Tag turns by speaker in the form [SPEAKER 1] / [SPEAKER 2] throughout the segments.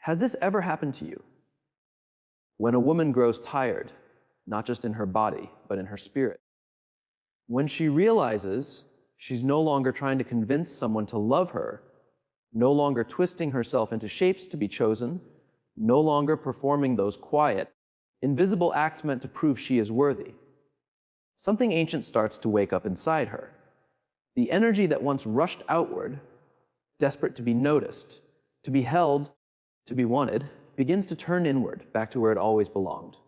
[SPEAKER 1] Has this ever happened to you? When a woman grows tired, not just in her body, but in her spirit. When she realizes she's no longer trying to convince someone to love her, no longer twisting herself into shapes to be chosen, no longer performing those quiet, invisible acts meant to prove she is worthy. Something ancient starts to wake up inside her. The energy that once rushed outward, desperate to be noticed, to be held, to be wanted, begins to turn inward, back to where it always belonged.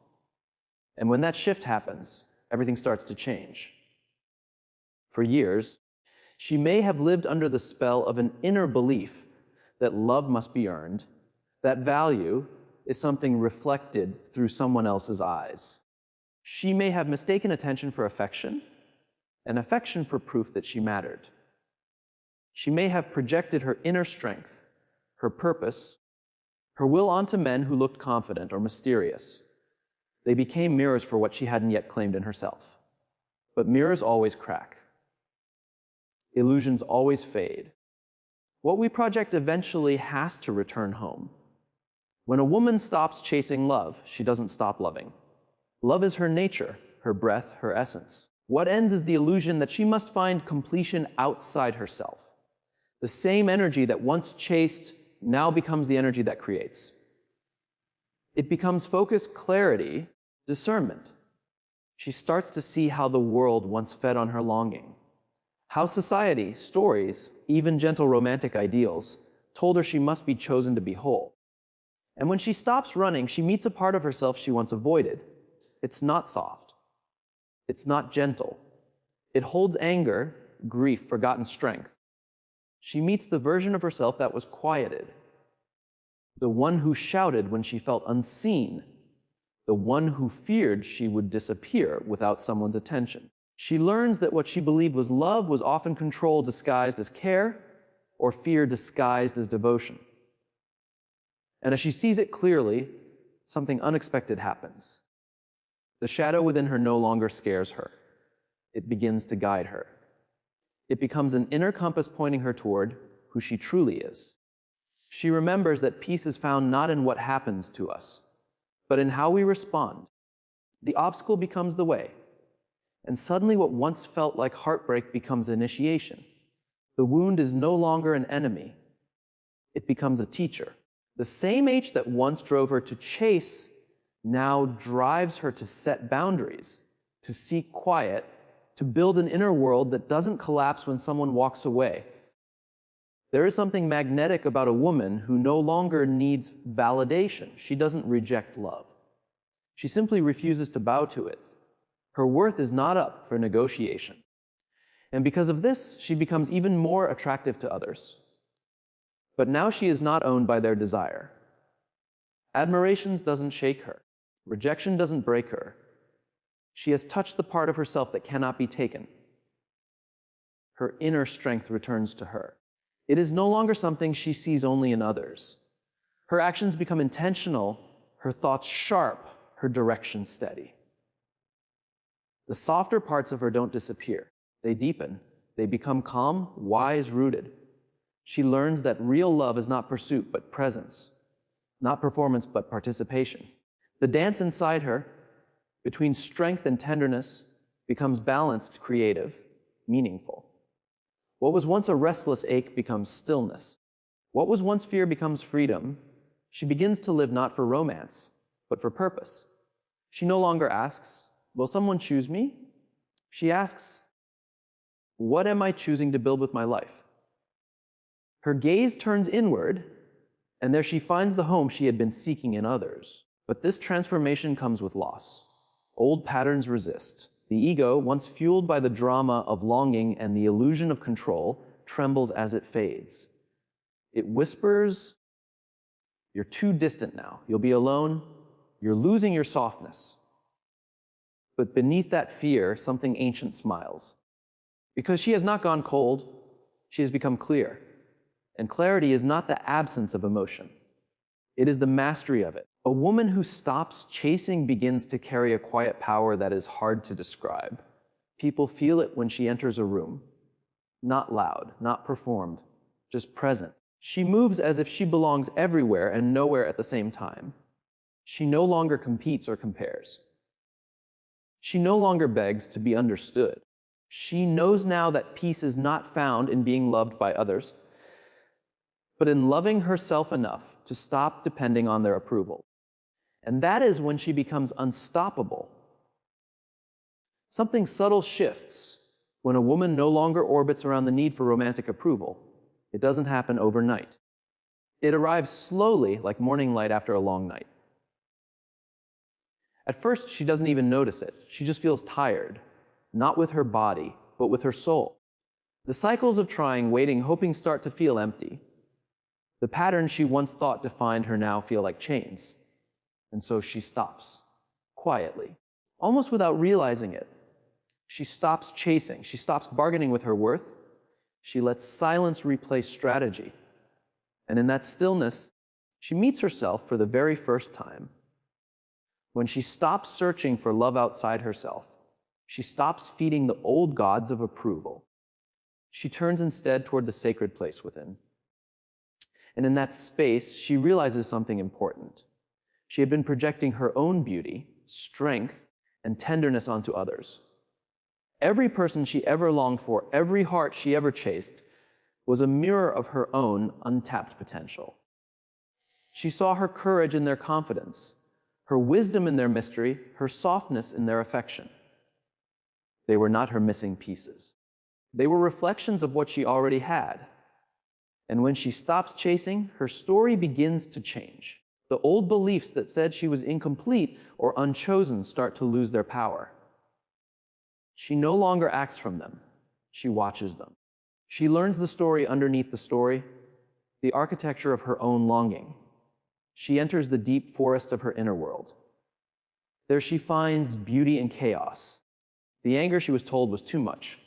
[SPEAKER 1] And when that shift happens, everything starts to change. For years, she may have lived under the spell of an inner belief that love must be earned, that value is something reflected through someone else's eyes. She may have mistaken attention for affection, and affection for proof that she mattered. She may have projected her inner strength, her purpose, her will onto men who looked confident or mysterious. They became mirrors for what she hadn't yet claimed in herself. But mirrors always crack. Illusions always fade. What we project eventually has to return home. When a woman stops chasing love, she doesn't stop loving. Love is her nature, her breath, her essence. What ends is the illusion that she must find completion outside herself. The same energy that once chased now becomes the energy that creates. It becomes focus, clarity, discernment. She starts to see how the world once fed on her longing. How society, stories, even gentle romantic ideals told her she must be chosen to be whole. And when she stops running, she meets a part of herself she once avoided. It's not soft. It's not gentle. It holds anger, grief, forgotten strength. She meets the version of herself that was quieted. The one who shouted when she felt unseen. The one who feared she would disappear without someone's attention. She learns that what she believed was love was often control disguised as care, or fear disguised as devotion. And as she sees it clearly, something unexpected happens. The shadow within her no longer scares her. It begins to guide her. It becomes an inner compass pointing her toward who she truly is. She remembers that peace is found not in what happens to us, but in how we respond. The obstacle becomes the way, and suddenly what once felt like heartbreak becomes initiation. The wound is no longer an enemy. It becomes a teacher. The same H that once drove her to chase now drives her to set boundaries, to seek quiet, to build an inner world that doesn't collapse when someone walks away. There is something magnetic about a woman who no longer needs validation. She doesn't reject love. She simply refuses to bow to it. Her worth is not up for negotiation. And because of this, she becomes even more attractive to others. But now she is not owned by their desire. Admiration doesn't shake her. Rejection doesn't break her. She has touched the part of herself that cannot be taken. Her inner strength returns to her. It is no longer something she sees only in others. Her actions become intentional, her thoughts sharp, her direction steady. The softer parts of her don't disappear. They deepen. They become calm, wise, rooted. She learns that real love is not pursuit, but presence. Not performance, but participation. The dance inside her, between strength and tenderness, becomes balanced, creative, meaningful. What was once a restless ache becomes stillness. What was once fear becomes freedom. She begins to live not for romance, but for purpose. She no longer asks, will someone choose me? She asks, what am I choosing to build with my life? Her gaze turns inward, and there she finds the home she had been seeking in others. But this transformation comes with loss. Old patterns resist. The ego, once fueled by the drama of longing and the illusion of control, trembles as it fades. It whispers, you're too distant now. You'll be alone. You're losing your softness. But beneath that fear, something ancient smiles. Because she has not gone cold, she has become clear. And clarity is not the absence of emotion. It is the mastery of it. A woman who stops chasing begins to carry a quiet power that is hard to describe. People feel it when she enters a room. Not loud, not performed, just present. She moves as if she belongs everywhere and nowhere at the same time. She no longer competes or compares. She no longer begs to be understood. She knows now that peace is not found in being loved by others, but in loving herself enough to stop depending on their approval. And that is when she becomes unstoppable. Something subtle shifts when a woman no longer orbits around the need for romantic approval. It doesn't happen overnight. It arrives slowly, like morning light after a long night. At first, she doesn't even notice it. She just feels tired, not with her body, but with her soul. The cycles of trying, waiting, hoping start to feel empty. The patterns she once thought defined her now feel like chains. And so she stops, quietly, almost without realizing it. She stops chasing. She stops bargaining with her worth. She lets silence replace strategy. And in that stillness, she meets herself for the very first time. When she stops searching for love outside herself, she stops feeding the old gods of approval. She turns instead toward the sacred place within. And in that space, she realizes something important. She had been projecting her own beauty, strength, and tenderness onto others. Every person she ever longed for, every heart she ever chased, was a mirror of her own untapped potential. She saw her courage in their confidence, her wisdom in their mystery, her softness in their affection. They were not her missing pieces. They were reflections of what she already had. And when she stops chasing, her story begins to change. The old beliefs that said she was incomplete or unchosen start to lose their power. She no longer acts from them. She watches them. She learns the story underneath the story, the architecture of her own longing. She enters the deep forest of her inner world. There she finds beauty in chaos. The anger she was told was too much.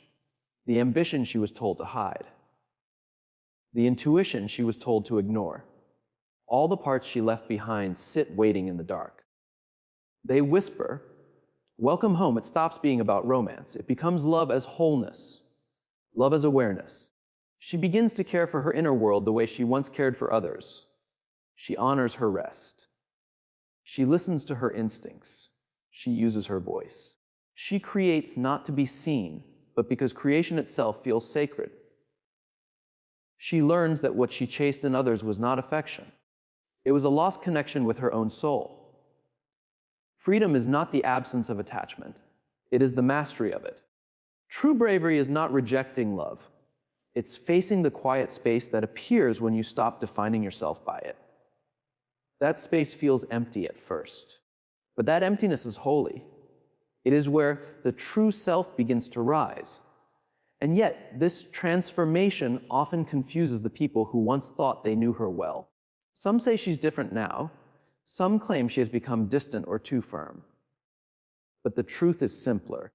[SPEAKER 1] The ambition she was told to hide. The intuition she was told to ignore. All the parts she left behind sit waiting in the dark. They whisper, "Welcome home." It stops being about romance. It becomes love as wholeness, love as awareness. She begins to care for her inner world the way she once cared for others. She honors her rest. She listens to her instincts. She uses her voice. She creates not to be seen, but because creation itself feels sacred. She learns that what she chased in others was not affection. It was a lost connection with her own soul. Freedom is not the absence of attachment. It is the mastery of it. True bravery is not rejecting love. It's facing the quiet space that appears when you stop defining yourself by it. That space feels empty at first, but that emptiness is holy. It is where the true self begins to rise. And yet, this transformation often confuses the people who once thought they knew her well. Some say she's different now. Some claim she has become distant or too firm. But the truth is simpler.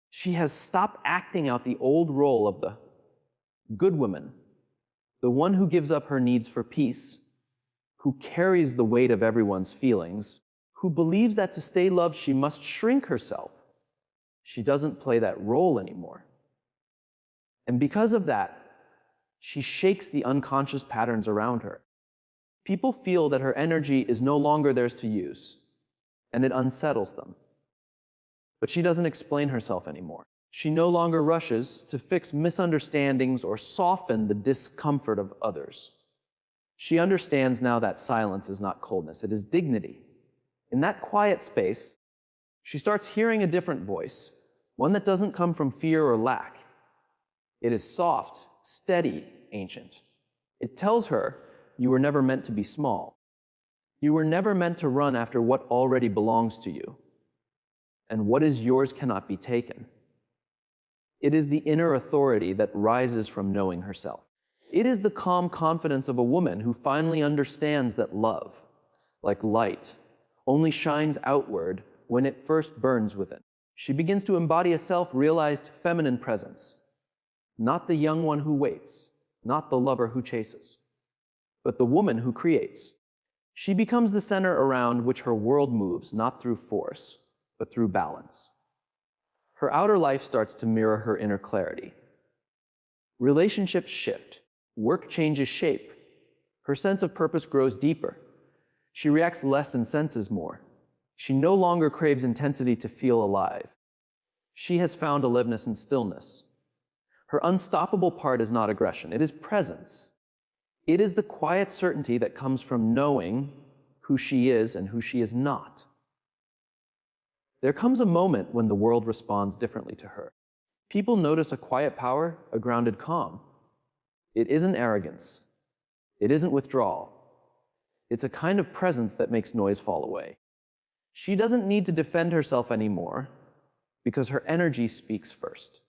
[SPEAKER 1] She has stopped acting out the old role of the good woman, the one who gives up her needs for peace, who carries the weight of everyone's feelings, who believes that to stay loved she must shrink herself. She doesn't play that role anymore. And because of that, she shakes the unconscious patterns around her. People feel that her energy is no longer theirs to use, and it unsettles them. But she doesn't explain herself anymore. She no longer rushes to fix misunderstandings or soften the discomfort of others. She understands now that silence is not coldness, it is dignity. In that quiet space, she starts hearing a different voice, one that doesn't come from fear or lack. It is soft, steady, ancient. It tells her, you were never meant to be small. You were never meant to run after what already belongs to you. And what is yours cannot be taken. It is the inner authority that rises from knowing herself. It is the calm confidence of a woman who finally understands that love, like light, only shines outward when it first burns within. She begins to embody a self-realized feminine presence, not the young one who waits, not the lover who chases, but the woman who creates. She becomes the center around which her world moves, not through force, but through balance. Her outer life starts to mirror her inner clarity. Relationships shift. Work changes shape. Her sense of purpose grows deeper. She reacts less and senses more. She no longer craves intensity to feel alive. She has found aliveness in stillness. Her unstoppable part is not aggression, it is presence. It is the quiet certainty that comes from knowing who she is and who she is not. There comes a moment when the world responds differently to her. People notice a quiet power, a grounded calm. It isn't arrogance. It isn't withdrawal. It's a kind of presence that makes noise fall away. She doesn't need to defend herself anymore because her energy speaks first.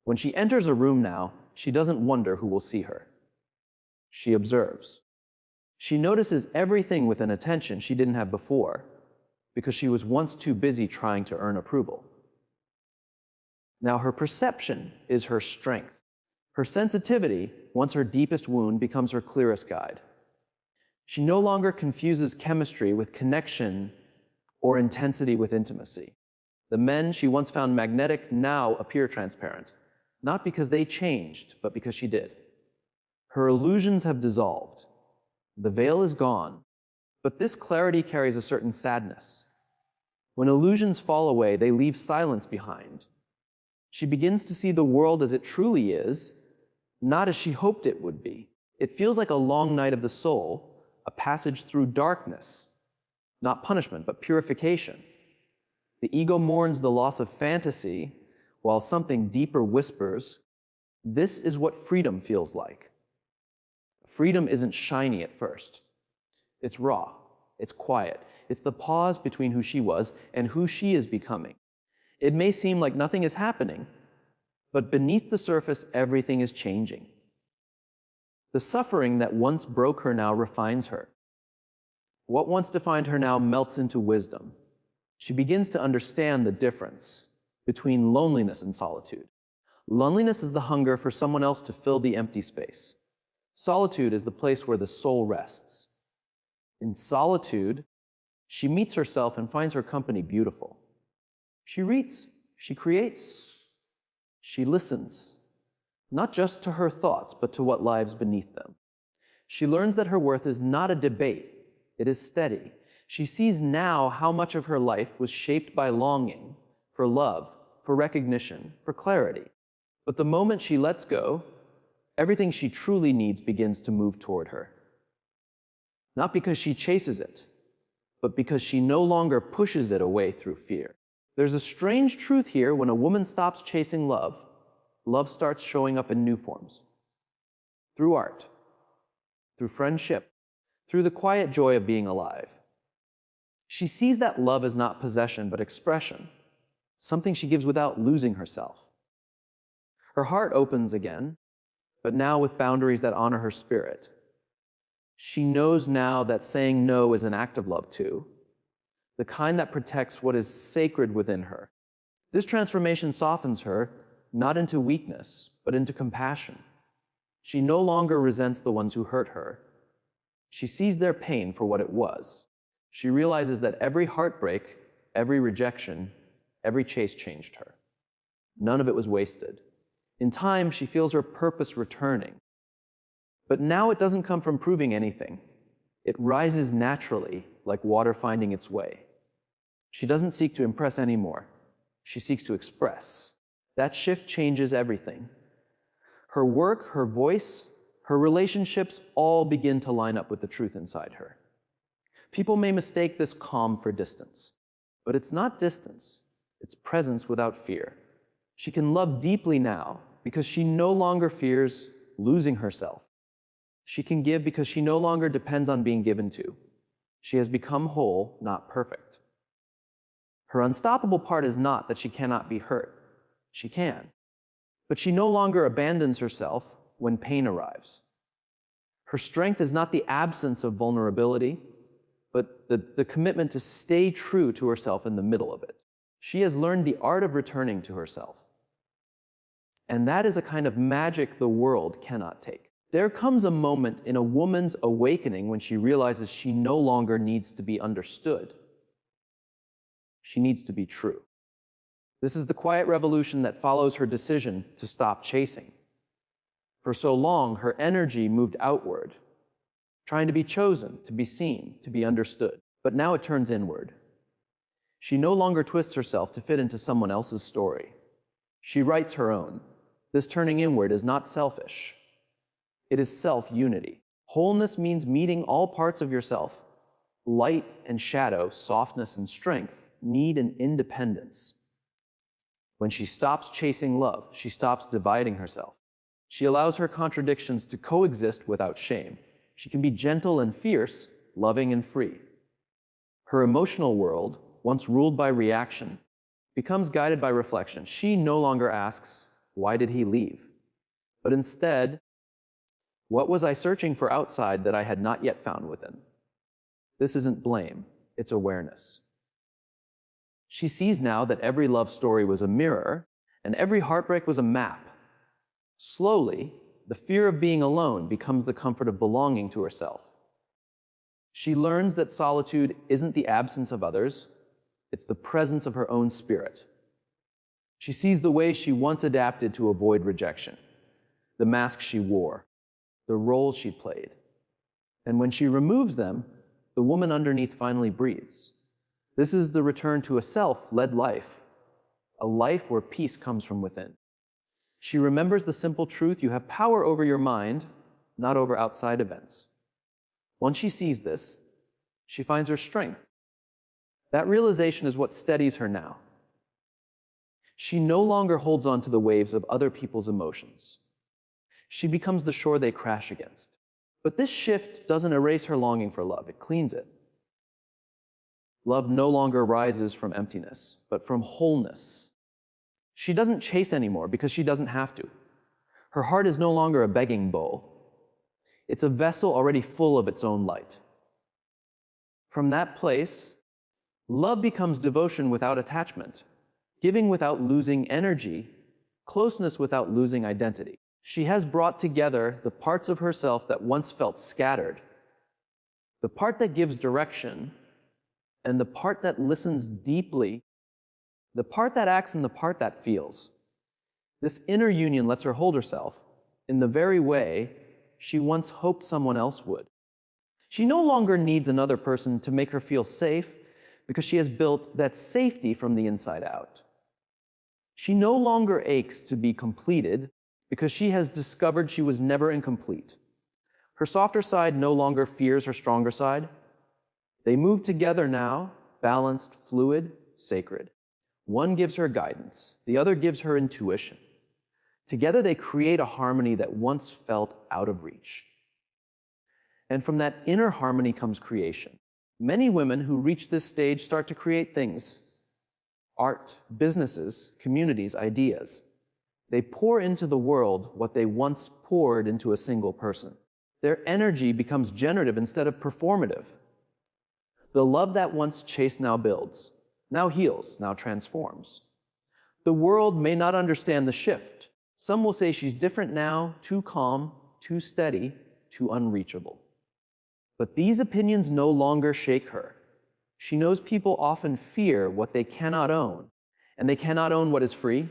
[SPEAKER 1] When she enters a room now, she doesn't wonder who will see her. She observes. She notices everything with an attention she didn't have before because she was once too busy trying to earn approval. Now her perception is her strength. Her sensitivity, once her deepest wound, becomes her clearest guide. She no longer confuses chemistry with connection or intensity with intimacy. The men she once found magnetic now appear transparent, not because they changed, but because she did. Her illusions have dissolved. The veil is gone, but this clarity carries a certain sadness. When illusions fall away, they leave silence behind. She begins to see the world as it truly is, not as she hoped it would be. It feels like a long night of the soul, a passage through darkness, not punishment, but purification. The ego mourns the loss of fantasy, while something deeper whispers, this is what freedom feels like. Freedom isn't shiny at first. It's raw. It's quiet. It's the pause between who she was and who she is becoming. It may seem like nothing is happening, but beneath the surface, everything is changing. The suffering that once broke her now refines her. What once defined her now melts into wisdom. She begins to understand the difference between loneliness and solitude. Loneliness is the hunger for someone else to fill the empty space. Solitude is the place where the soul rests. In solitude, she meets herself and finds her company beautiful. She reads, she creates, she listens, not just to her thoughts, but to what lies beneath them. She learns that her worth is not a debate, it is steady. She sees now how much of her life was shaped by longing for love, for recognition, for clarity. But the moment she lets go, everything she truly needs begins to move toward her. Not because she chases it, but because she no longer pushes it away through fear. There's a strange truth here: when a woman stops chasing love, love starts showing up in new forms. Through art, through friendship, through the quiet joy of being alive. She sees that love is not possession, but expression, something she gives without losing herself. Her heart opens again, but now with boundaries that honor her spirit. She knows now that saying no is an act of love too, the kind that protects what is sacred within her. This transformation softens her, not into weakness, but into compassion. She no longer resents the ones who hurt her. She sees their pain for what it was. She realizes that every heartbreak, every rejection, every chase changed her. None of it was wasted. In time, she feels her purpose returning. But now it doesn't come from proving anything. It rises naturally, like water finding its way. She doesn't seek to impress anymore. She seeks to express. That shift changes everything. Her work, her voice, her relationships all begin to line up with the truth inside her. People may mistake this calm for distance, but it's not distance. It's presence without fear. She can love deeply now because she no longer fears losing herself. She can give because she no longer depends on being given to. She has become whole, not perfect. Her unstoppable part is not that she cannot be hurt. She can. But she no longer abandons herself when pain arrives. Her strength is not the absence of vulnerability, but the commitment to stay true to herself in the middle of it. She has learned the art of returning to herself. And that is a kind of magic the world cannot take. There comes a moment in a woman's awakening when she realizes she no longer needs to be understood. She needs to be true. This is the quiet revolution that follows her decision to stop chasing. For so long, her energy moved outward. trying to be chosen, to be seen, to be understood. But now it turns inward. She no longer twists herself to fit into someone else's story. She writes her own. This turning inward is not selfish. It is self-unity. Wholeness means meeting all parts of yourself. Light and shadow, softness and strength, need and independence. When she stops chasing love, she stops dividing herself. She allows her contradictions to coexist without shame. She can be gentle and fierce, loving and free. Her emotional world, once ruled by reaction, becomes guided by reflection. She no longer asks, "Why did he leave?" But instead, "What was I searching for outside that I had not yet found within?" This isn't blame, it's awareness. She sees now that every love story was a mirror, and every heartbreak was a map. Slowly, the fear of being alone becomes the comfort of belonging to herself. She learns that solitude isn't the absence of others, it's the presence of her own spirit. She sees the way she once adapted to avoid rejection, the mask she wore, the roles she played. And when she removes them, the woman underneath finally breathes. This is the return to a self-led life, a life where peace comes from within. She remembers the simple truth: you have power over your mind, not over outside events. Once she sees this, she finds her strength. That realization is what steadies her now. She no longer holds on to the waves of other people's emotions. She becomes the shore they crash against. But this shift doesn't erase her longing for love, it cleans it. Love no longer rises from emptiness, but from wholeness. She doesn't chase anymore because she doesn't have to. Her heart is no longer a begging bowl. It's a vessel already full of its own light. From that place, love becomes devotion without attachment, giving without losing energy, closeness without losing identity. She has brought together the parts of herself that once felt scattered, the part that gives direction, and the part that listens deeply, the part that acts and the part that feels. This inner union lets her hold herself in the very way she once hoped someone else would. She no longer needs another person to make her feel safe because she has built that safety from the inside out. She no longer aches to be completed because she has discovered she was never incomplete. Her softer side no longer fears her stronger side. They move together now, balanced, fluid, sacred. One gives her guidance, the other gives her intuition. Together they create a harmony that once felt out of reach. And from that inner harmony comes creation. Many women who reach this stage start to create things: art, businesses, communities, ideas. They pour into the world what they once poured into a single person. Their energy becomes generative instead of performative. The love that once chased now builds, now heals, now transforms. The world may not understand the shift. Some will say she's different now, too calm, too steady, too unreachable. But these opinions no longer shake her. She knows people often fear what they cannot own, and they cannot own what is free.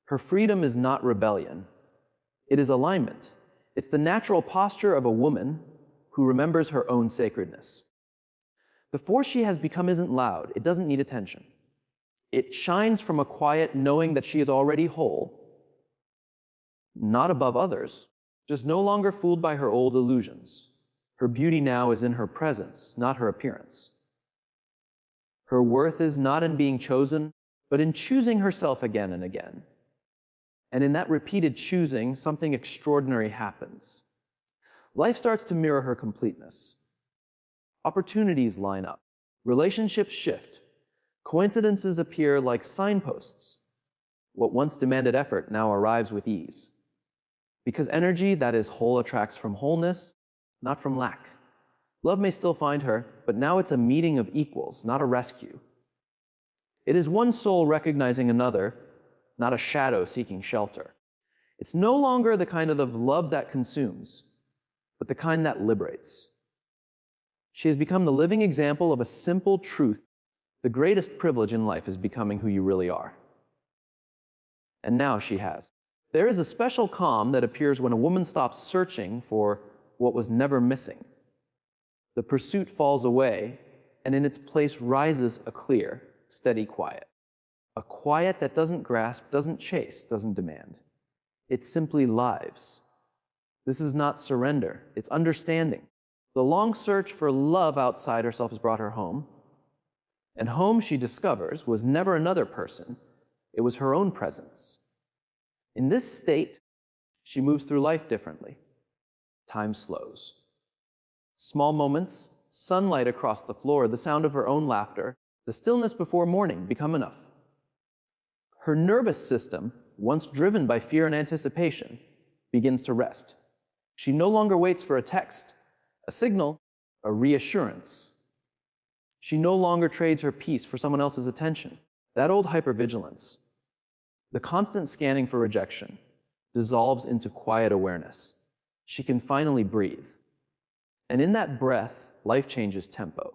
[SPEAKER 1] Her freedom is not rebellion. It is alignment. It's the natural posture of a woman who remembers her own sacredness. The force she has become isn't loud. It doesn't need attention. It shines from a quiet knowing that she is already whole, not above others, just no longer fooled by her old illusions. Her beauty now is in her presence, not her appearance. Her worth is not in being chosen, but in choosing herself again and again. And in that repeated choosing, something extraordinary happens. Life starts to mirror her completeness. Opportunities line up. Relationships shift. Coincidences appear like signposts. What once demanded effort now arrives with ease. Because energy that is whole attracts from wholeness, not from lack. Love may still find her, but now it's a meeting of equals, not a rescue. It is one soul recognizing another, not a shadow seeking shelter. It's no longer the kind of love that consumes, but the kind that liberates. She has become the living example of a simple truth. The greatest privilege in life is becoming who you really are. And now she has. There is a special calm that appears when a woman stops searching for what was never missing. The pursuit falls away, and in its place rises a clear, steady quiet. A quiet that doesn't grasp, doesn't chase, doesn't demand. It simply lives. This is not surrender, it's understanding. The long search for love outside herself has brought her home, and home, she discovers, was never another person. It was her own presence. In this state, she moves through life differently. Time slows. Small moments, sunlight across the floor, the sound of her own laughter, the stillness before morning become enough. Her nervous system, once driven by fear and anticipation, begins to rest. She no longer waits for a text, a signal, a reassurance. She no longer trades her peace for someone else's attention. That old hypervigilance, the constant scanning for rejection, dissolves into quiet awareness. She can finally breathe. And in that breath, life changes tempo.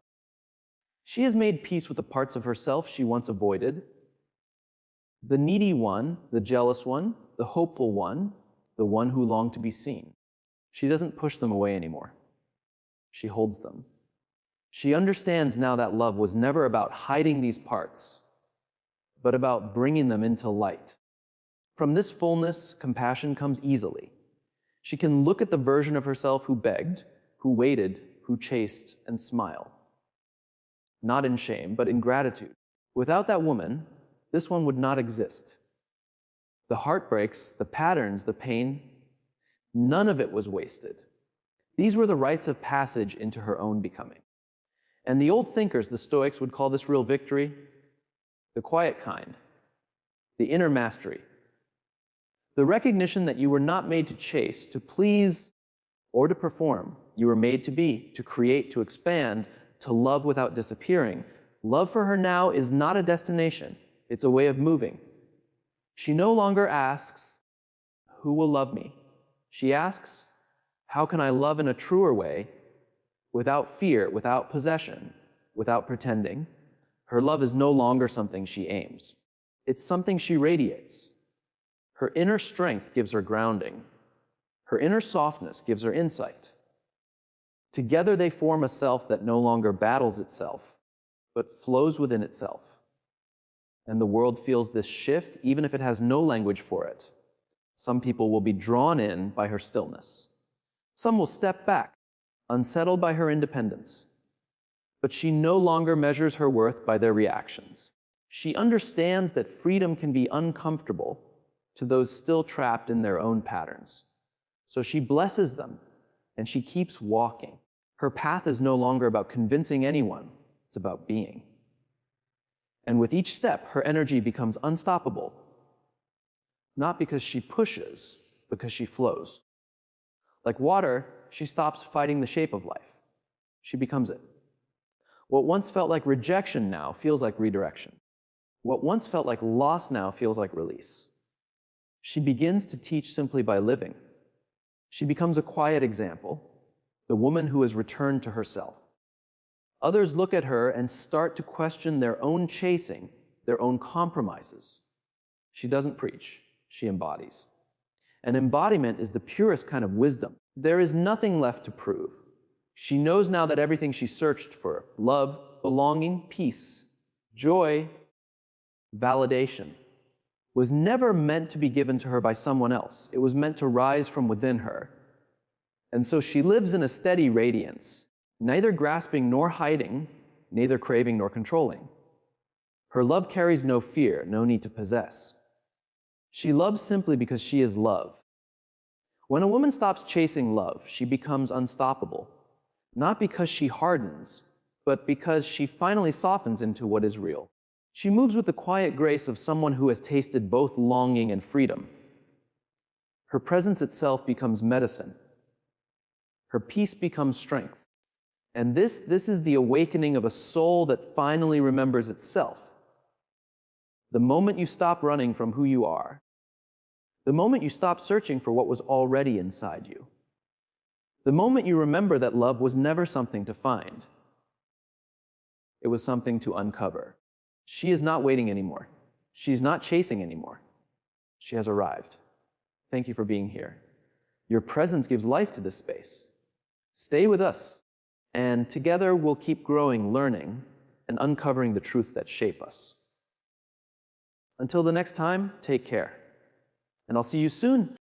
[SPEAKER 1] She has made peace with the parts of herself she once avoided. The needy one, the jealous one, the hopeful one, the one who longed to be seen. She doesn't push them away anymore. She holds them. She understands now that love was never about hiding these parts, but about bringing them into light. From this fullness, compassion comes easily. She can look at the version of herself who begged, who waited, who chased, and smile. Not in shame, but in gratitude. Without that woman, this one would not exist. The heartbreaks, the patterns, the pain, none of it was wasted. These were the rites of passage into her own becoming. And the old thinkers, the Stoics, would call this real victory the quiet kind, the inner mastery, the recognition that you were not made to chase, to please, or to perform. You were made to be, to create, to expand, to love without disappearing. Love for her now is not a destination. It's a way of moving. She no longer asks, who will love me? She asks, how can I love in a truer way, without fear, without possession, without pretending? Her love is no longer something she aims. It's something she radiates. Her inner strength gives her grounding. Her inner softness gives her insight. Together they form a self that no longer battles itself, but flows within itself. And the world feels this shift even if it has no language for it. Some people will be drawn in by her stillness. Some will step back, unsettled by her independence. But she no longer measures her worth by their reactions. She understands that freedom can be uncomfortable to those still trapped in their own patterns. So she blesses them, and she keeps walking. Her path is no longer about convincing anyone. It's about being. And with each step, her energy becomes unstoppable. Not because she pushes, because she flows. Like water, she stops fighting the shape of life. She becomes it. What once felt like rejection now feels like redirection. What once felt like loss now feels like release. She begins to teach simply by living. She becomes a quiet example, the woman who has returned to herself. Others look at her and start to question their own chasing, their own compromises. She doesn't preach, she embodies. And embodiment is the purest kind of wisdom. There is nothing left to prove. She knows now that everything she searched for, love, belonging, peace, joy, validation, was never meant to be given to her by someone else. It was meant to rise from within her. And so she lives in a steady radiance, neither grasping nor hiding, neither craving nor controlling. Her love carries no fear, no need to possess. She loves simply because she is love. When a woman stops chasing love, she becomes unstoppable, not because she hardens, but because she finally softens into what is real. She moves with the quiet grace of someone who has tasted both longing and freedom. Her presence itself becomes medicine. Her peace becomes strength. And this is the awakening of a soul that finally remembers itself. The moment you stop running from who you are, the moment you stop searching for what was already inside you, the moment you remember that love was never something to find, it was something to uncover. She is not waiting anymore. She's not chasing anymore. She has arrived. Thank you for being here. Your presence gives life to this space. Stay with us, and together we'll keep growing, learning, and uncovering the truths that shape us. Until the next time, take care. And I'll see you soon.